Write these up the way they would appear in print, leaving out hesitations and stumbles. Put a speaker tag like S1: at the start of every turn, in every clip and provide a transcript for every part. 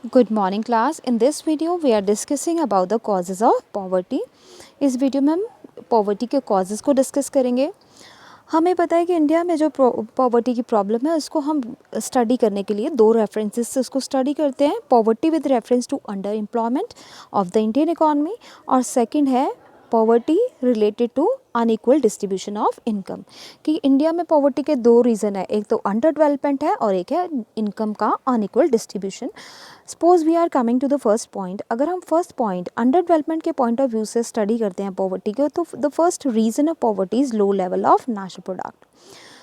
S1: Good morning class. In this video we are discussing about the causes of poverty. इस video में हम poverty के causes को discuss करेंगे। हमें पता है कि इंडिया में जो पॉवर्टी की प्रॉब्लम है उसको हम स्टडी करने के लिए दो रेफरेंसेस से उसको स्टडी करते हैं। Poverty with reference to under employment of the Indian economy और सेकंड है poverty related to unequal distribution of income. कि इंडिया में पॉवर्टी के दो रीज़न है, एक तो अंडर डेवलपमेंट है और एक है इनकम का unequal distribution. Suppose we are coming to the first point. अगर हम फर्स्ट पॉइंट अंडर डेवलपमेंट के पॉइंट ऑफ व्यू से स्टडी करते हैं पॉवर्टी को, तो the first reason of poverty is low level of national product.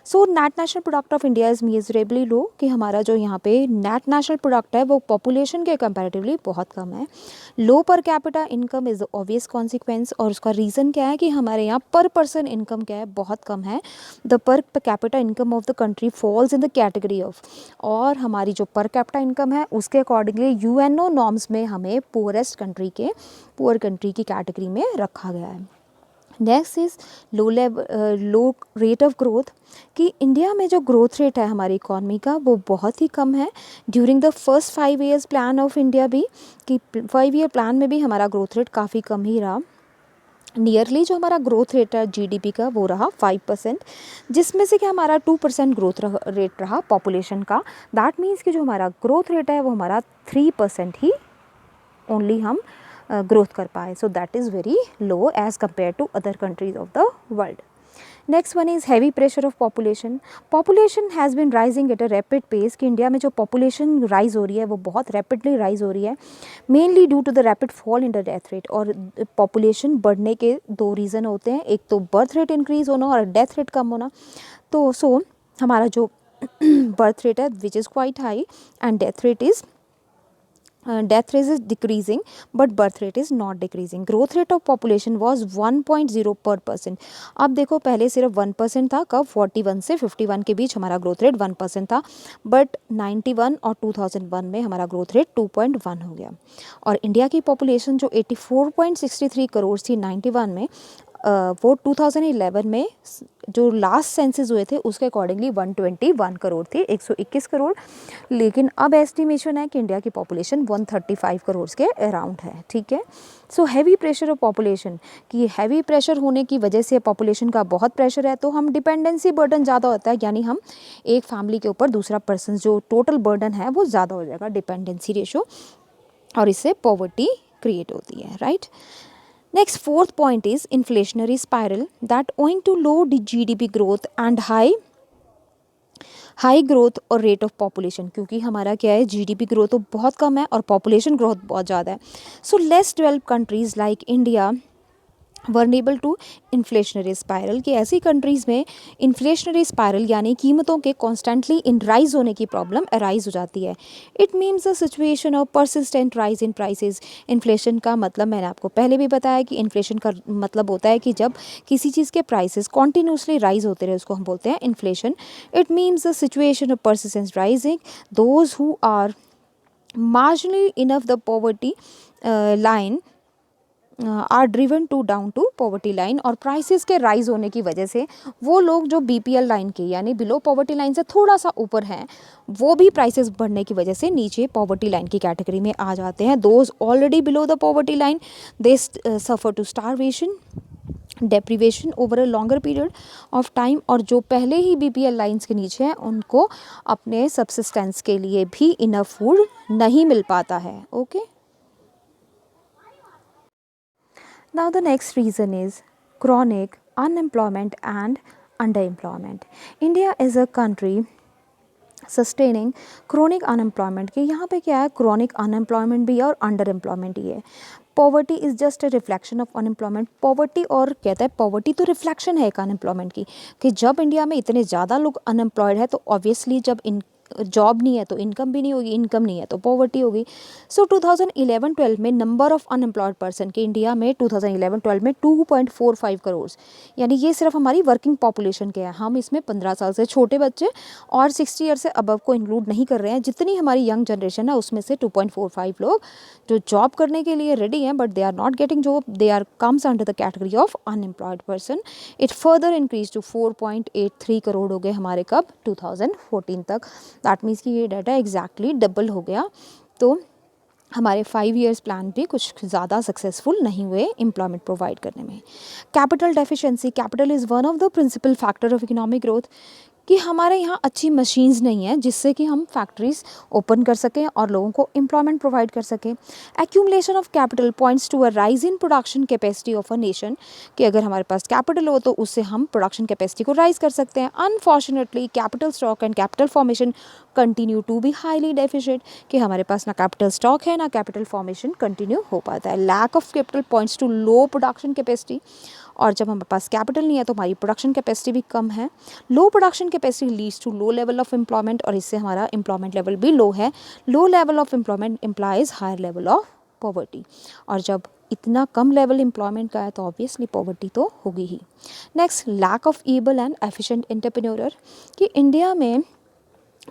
S1: So net national product of India is measurably low, कि हमारा जो यहाँ पे नेट नेशनल प्रोडक्ट है वो पॉपुलेशन के कंपैरेटिवली बहुत कम है। Low per capita income is obvious consequence, और उसका रीज़न क्या है कि हमारे यहाँ पर पर्सन इनकम क्या है, बहुत कम है। द पर capita income of the country falls in the category of, और हमारी जो पर कैपिटा इनकम है उसके अकॉर्डिंगली यूएनओ नॉर्म्स में हमें पुअरेस्ट कंट्री के पुअर कंट्री की कैटेगरी में रखा गया है। Next is low rate of growth, कि इंडिया में जो ग्रोथ रेट है हमारी इकॉनमी का वो बहुत ही कम है। During the first 5 years plan of India भी, कि 5 ईयर प्लान में भी हमारा ग्रोथ रेट काफ़ी कम ही रहा। नियरली जो हमारा ग्रोथ रेट है जीडीपी का वो रहा 5%, जिसमें से कि हमारा 2% ग्रोथ रेट रहा पॉपुलेशन का। दैट मीन्स कि जो हमारा ग्रोथ रेट है वो हमारा 3% ही ओनली हम ग्रोथ कर पाए। So that is very low as compare to other countries of the world. Next one is heavy pressure of population. Population has been rising at a rapid pace, कि India में जो population rise हो रही है वो बहुत rapidly rise हो रही है, mainly due to the rapid fall in the death rate. और पॉपुलेशन बढ़ने के दो रीज़न होते हैं, एक तो बर्थ रेट इंक्रीज़ होना और डेथ रेट कम होना। तो हमारा जो बर्थ रेट है which is quite high and death rate is decreasing, but birth rate is not decreasing. Growth rate of population was 1.0 per percent. अब देखो पहले सिर्फ 1% था, कब 41 से 51 के बीच हमारा ग्रोथ रेट 1% था, बट 91 और 2001 में हमारा ग्रोथ रेट 2.1 हो गया। और इंडिया की पॉपुलेशन जो 84.63 करोड़ थी 91 में, वो 2011 में जो लास्ट सेंसस हुए थे उसके अकॉर्डिंगली 121 करोड़ थी, 121 करोड़। लेकिन अब एस्टिमेशन है कि इंडिया की पॉपुलेशन 135 करोड़ के अराउंड है। ठीक है। So heavy pressure of population, कि हैवी प्रेशर होने की वजह से पॉपुलेशन का बहुत प्रेशर है तो हम डिपेंडेंसी बर्डन ज़्यादा होता है, यानी हम एक फैमिली के ऊपर दूसरा पर्सन जो टोटल बर्डन है वो ज़्यादा हो जाएगा, डिपेंडेंसी रेशो, और इससे पॉवर्टी क्रिएट होती है। Right. Next, fourth point is inflationary spiral, that owing to low GDP growth and high growth और रेट ऑफ पॉपुलेशन, क्योंकि हमारा क्या है जीडीपी ग्रोथ तो बहुत कम है और पॉपुलेशन ग्रोथ बहुत ज़्यादा है। So less developed countries like India vulnerable to inflationary spiral, कि ऐसी कंट्रीज़ में इन्फ्लेशनरी स्पायरल यानी कीमतों के कॉन्स्टेंटली इन राइज होने की प्रॉब्लम अराइज हो जाती है। It means a situation of persistent rise in prices. Inflation का मतलब मैंने आपको पहले भी बताया कि इन्फ्लेशन का मतलब होता है कि जब किसी चीज़ के प्राइसेस कॉन्टीन्यूसली राइज होते रहे उसको हम बोलते हैं inflation. It means a situation of persistent rising those who are marginally enough the poverty line are driven to down to poverty line. और प्राइसेस के राइज होने की वजह से वो लोग जो बीपीएल लाइन के यानी बिलो पॉवर्टी लाइन से थोड़ा सा ऊपर हैं, वो भी प्राइसेस बढ़ने की वजह से नीचे पॉवर्टी लाइन की कैटेगरी में आ जाते हैं। Those already below the poverty line they suffer to starvation deprivation over a longer period of time, और जो पहले ही बीपीएल लाइंस के नीचे हैं उनको अपने सब्सिस्टेंस के लिए भी इनफ फूड नहीं मिल पाता है। Okay. Now the next reason is chronic unemployment and underemployment. India is a country sustaining chronic unemployment, के यहाँ पे क्या है, क्रोनिक अनएम्प्लॉयमेंट भी है और अंडर एम्प्लॉयमेंट ही है। Poverty is just a reflection of unemployment. Poverty, और कहता है पॉवर्टी तो रिफ्लेक्शन है एक अनएम्प्लॉयमेंट की, कि जब इंडिया में इतने ज़्यादा लोग अनएम्प्लॉयड है तो ऑब्वियसली जब इन जॉब नहीं है तो इनकम भी नहीं होगी, इनकम नहीं है तो पॉवर्टी होगी। सो 2011-12 में नंबर ऑफ अनएम्प्लॉयड पर्सन के इंडिया में 2011-12 में 2.45 करोड़, यानी ये सिर्फ हमारी वर्किंग पॉपुलेशन के हैं। हम इसमें 15 साल से छोटे बच्चे और 60 ईयर से अबव को इंक्लूड नहीं कर रहे हैं। जितनी हमारी यंग जनरेशन है उसमें से 2.45 लोग जो जॉब करने के लिए रेडी हैं but they are not getting job, they are comes under the category of unemployed person. It further increase to 4.83 crore हो गए हमारे कब 2014 तक। दैट मीन्स कि ये डाटा एग्जैक्टली डबल हो गया। तो हमारे 5 इयर्स प्लान भी कुछ ज़्यादा सक्सेसफुल नहीं हुए एम्प्लॉयमेंट प्रोवाइड करने में। Capital deficiency, capital is one of the principal factor of economic growth, कि हमारे यहाँ अच्छी मशीन्स नहीं है जिससे कि हम फैक्ट्रीज ओपन कर सकें और लोगों को एम्प्लॉयमेंट प्रोवाइड कर सकें। Accumulation of capital points to a rise in production capacity of a nation, कि अगर हमारे पास कैपिटल हो तो उससे हम प्रोडक्शन कैपेसिटी को राइज कर सकते हैं। Unfortunately capital stock and capital formation continue to be highly deficient, कि हमारे पास ना कैपिटल स्टॉक है ना कैपिटल फॉर्मेशन कंटिन्यू हो पाता है। Lack of capital points to low production capacity, और जब हमारे पास कैपिटल नहीं है तो हमारी प्रोडक्शन कैपेसिटी भी कम है। Low production capacity leads to low level of employment, और इससे हमारा एम्प्लॉयमेंट लेवल भी लो है। Low level of employment implies higher level of poverty, और जब इतना कम लेवल एम्प्लॉयमेंट का है तो ऑब्वियसली पॉवर्टी तो होगी ही। Next, lack of able and efficient entrepreneur, कि इंडिया में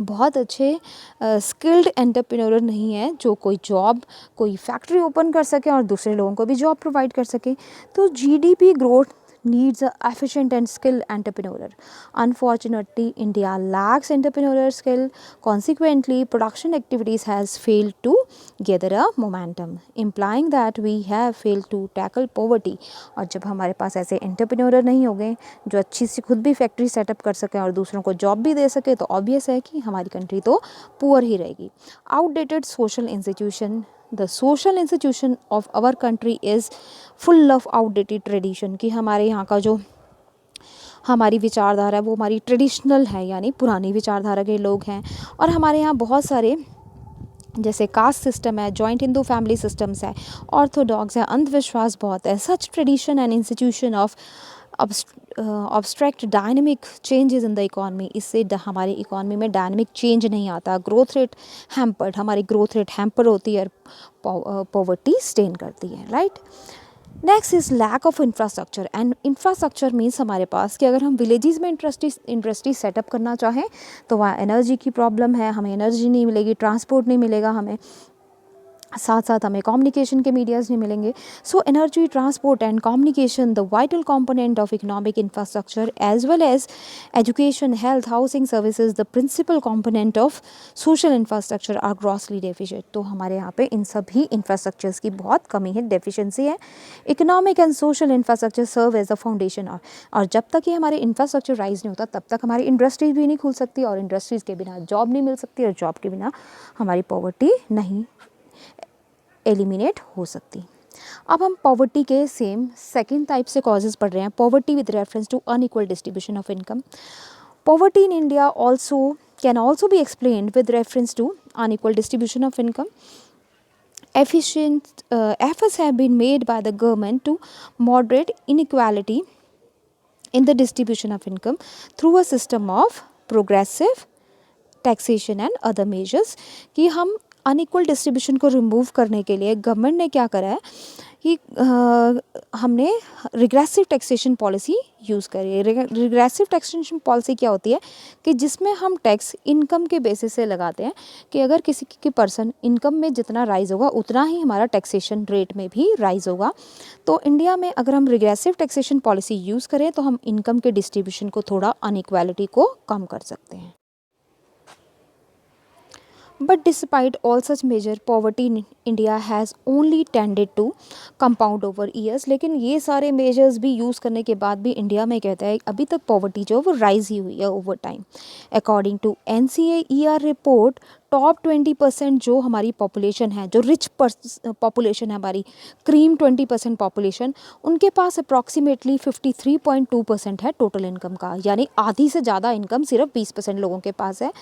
S1: बहुत अच्छे स्किल्ड एंटरप्रेन्योर नहीं है जो कोई फैक्ट्री ओपन कर सके और दूसरे लोगों को भी जॉब प्रोवाइड कर सके। तो GDP growth needs a efficient and skilled entrepreneur. Unfortunately, India lacks entrepreneurial skill. Consequently, production activities has failed to gather a momentum, implying that we have failed to tackle poverty. और जब हमारे पास ऐसे entrepreneur नहीं होंगे जो अच्छी सी खुद भी फैक्ट्री सेटअप कर सकें और दूसरों को जॉब भी दे सके, तो ऑब्वियस है कि हमारी कंट्री तो पुअर ही रहेगी। Outdated social institution, the social institution of our country is full of outdated tradition, कि हमारे यहाँ का जो हमारी विचारधारा है वो हमारी ट्रेडिशनल है, यानी पुरानी विचारधारा के लोग हैं। और हमारे यहाँ बहुत सारे जैसे कास्ट सिस्टम है, जॉइंट हिंदू फैमिली सिस्टम्स है, ऑर्थोडॉक्स है, अंधविश्वास बहुत है। Such tradition and institution of obstruct dynamic changes in the economy, इससे हमारी इकॉनमी में डायनेमिक चेंज नहीं आता। ग्रोथ रेट हैम्पर्ड, हमारी ग्रोथ रेट हैम्पर होती है और पॉवर्टी स्टेन करती है, right. Next is lack of infrastructure, and infrastructure means हमारे पास कि अगर हम विलेजेस में इंडस्ट्री सेटअप करना चाहें तो वहाँ एनर्जी की प्रॉब्लम है, हमें एनर्जी नहीं मिलेगी, ट्रांसपोर्ट नहीं मिलेगा हमें, साथ साथ हमें कम्युनिकेशन के मीडियाज़ नहीं मिलेंगे। So energy, transport and communication the vital component of economic infrastructure as well as education, health, housing services the principal component of social infrastructure are grossly deficient. तो हमारे यहाँ पे इन सभी इंफ्रास्ट्रक्चर्स की बहुत कमी है, डेफिशिएंसी है। Economic and social infrastructure serve as the foundation, और जब तक ये हमारे इंफ्रास्ट्रक्चर राइज नहीं होता तब तक हमारी इंडस्ट्रीज भी नहीं खुल सकती, और इंडस्ट्रीज़ के बिना जॉब नहीं मिल सकती, और जॉब के बिना हमारी पॉवर्टी नहीं एलिमिनेट हो सकती। अब हम पॉवर्टी के सेम सेकंड टाइप से कॉजेज़ पढ़ रहे हैं, poverty with reference to unequal distribution of income. Poverty in India also can also be explained with reference to unequal distribution of income. Efforts have been made by the government to moderate inequality in the distribution of income through a system of progressive taxation and other measures, कि हम unequal distribution को remove करने के लिए government ने क्या करा है कि हमने रिग्रेसिव टैक्सेशन पॉलिसी यूज़ करी है। रिग्रेसिव टैक्सेशन पॉलिसी क्या होती है कि जिसमें हम टैक्स इनकम के बेसिस से लगाते हैं, कि अगर किसी की पर्सन इनकम में जितना राइज होगा उतना ही हमारा टैक्सेशन रेट में भी राइज होगा। तो इंडिया में अगर हम रिग्रेसिव टैक्सेशन पॉलिसी यूज़ करें तो हम इनकम के डिस्ट्रीब्यूशन को थोड़ा अनइक्वालिटी को कम कर सकते हैं। But despite all such measures, poverty in India has only tended to compound over years. लेकिन ये सारे measures भी यूज़ करने के बाद भी इंडिया में कहता है अभी तक poverty जो वो rise ही हुई है over time. According to NCAER report, top 20% जो हमारी पॉपुलेशन है, जो रिच पॉपुलेशन है हमारी, क्रीम 20% पॉपुलेशन, उनके पास अप्रॉक्सीमेटली 53.2% है टोटल इनकम का, यानी आधी से ज़्यादा इनकम सिर्फ 20% लोगों के पास है।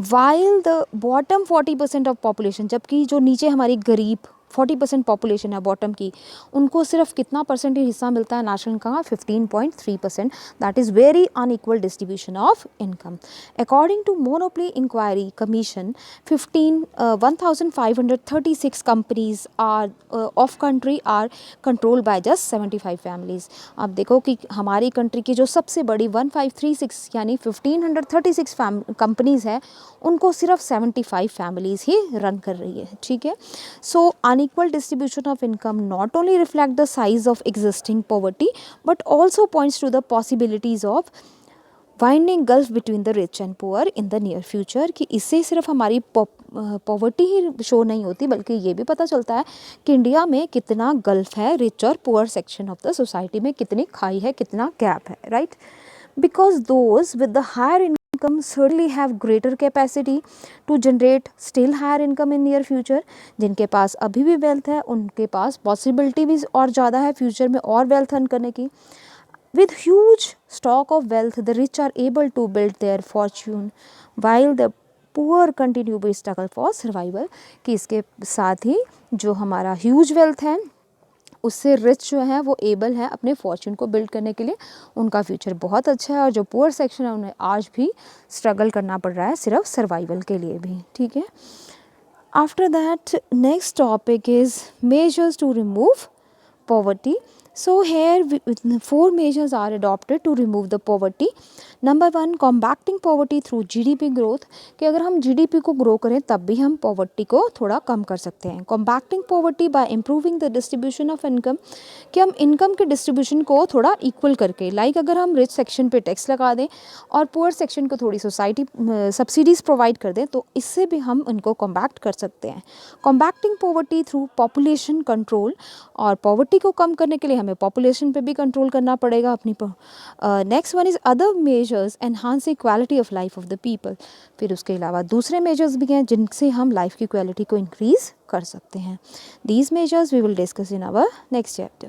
S1: While the bottom 40% of population, जबकि जो नीचे हमारी गरीब 40% पॉपुलेशन है बॉटम की, उनको सिर्फ कितना परसेंटेज हिस्सा मिलता है नेशनल का? 15.3%। That is very unequal distribution of income. According to monopoly inquiry commission, 1536 companies are of country are control by just 75 families. आप देखो कि हमारी कंट्री की जो सबसे बड़ी 1536 यानी 1536 कंपनीज़ है, उनको सिर्फ 75 फैमिलीज़ ही रन कर रही है, ठीक है। सो unequal distribution of income not only reflect the size of existing poverty but also points to the possibilities of widening gulf between the rich and poor in the near future, कि इससे सिर्फ हमारी poverty ही show नहीं होती, बल्कि ये भी पता चलता है कि इंडिया में कितना गल्फ है रिच और poor section of the society में, कितनी खाई है, कितना गैप है, right. Because those with the higher income certainly have greater capacity to generate still higher income in near future। जिनके पास अभी भी वेल्थ है उनके पास पॉसिबिलिटी भी और ज़्यादा है फ्यूचर में और वेल्थ अर्न करने की। With huge stock of wealth, the rich are able to build their fortune, while the poor continue to struggle for survival। कि इसके साथ ही जो हमारा ह्यूज वेल्थ है उससे रिच जो है वो एबल है अपने फॉर्च्यून को बिल्ड करने के लिए, उनका फ्यूचर बहुत अच्छा है, और जो पुअर सेक्शन है उन्हें आज भी स्ट्रगल करना पड़ रहा है सिर्फ सर्वाइवल के लिए भी, ठीक है। After that next topic is measures to remove poverty। So here 4 measures are adopted to remove the poverty। Number 1, combating poverty through GDP growth। कि अगर हम GDP को ग्रो करें तब भी हम पॉवर्टी को थोड़ा कम कर सकते हैं। combating poverty by improving the distribution of income। कि हम इनकम के डिस्ट्रीब्यूशन को थोड़ा इक्वल करके, लाइक अगर हम रिच सेक्शन पे टैक्स लगा दें और पुअर सेक्शन को थोड़ी सोसाइटी सब्सिडीज़ प्रोवाइड कर दें, तो इससे भी हम उनको कॉम्बैक्ट कर सकते हैं। कॉम्बैक्टिंग पॉवर्टी थ्रू पॉपुलेशन कंट्रोल। और पॉवर्टी को कम करने के लिए हमें पॉपुलेशन पे भी कंट्रोल करना पड़ेगा अपनी। Next one is other measures enhancing quality of life of the people. फिर उसके अलावा दूसरे मेजर्स भी हैं जिनसे हम लाइफ की क्वालिटी को इंक्रीज़ कर सकते हैं। These measures we will discuss in our next chapter.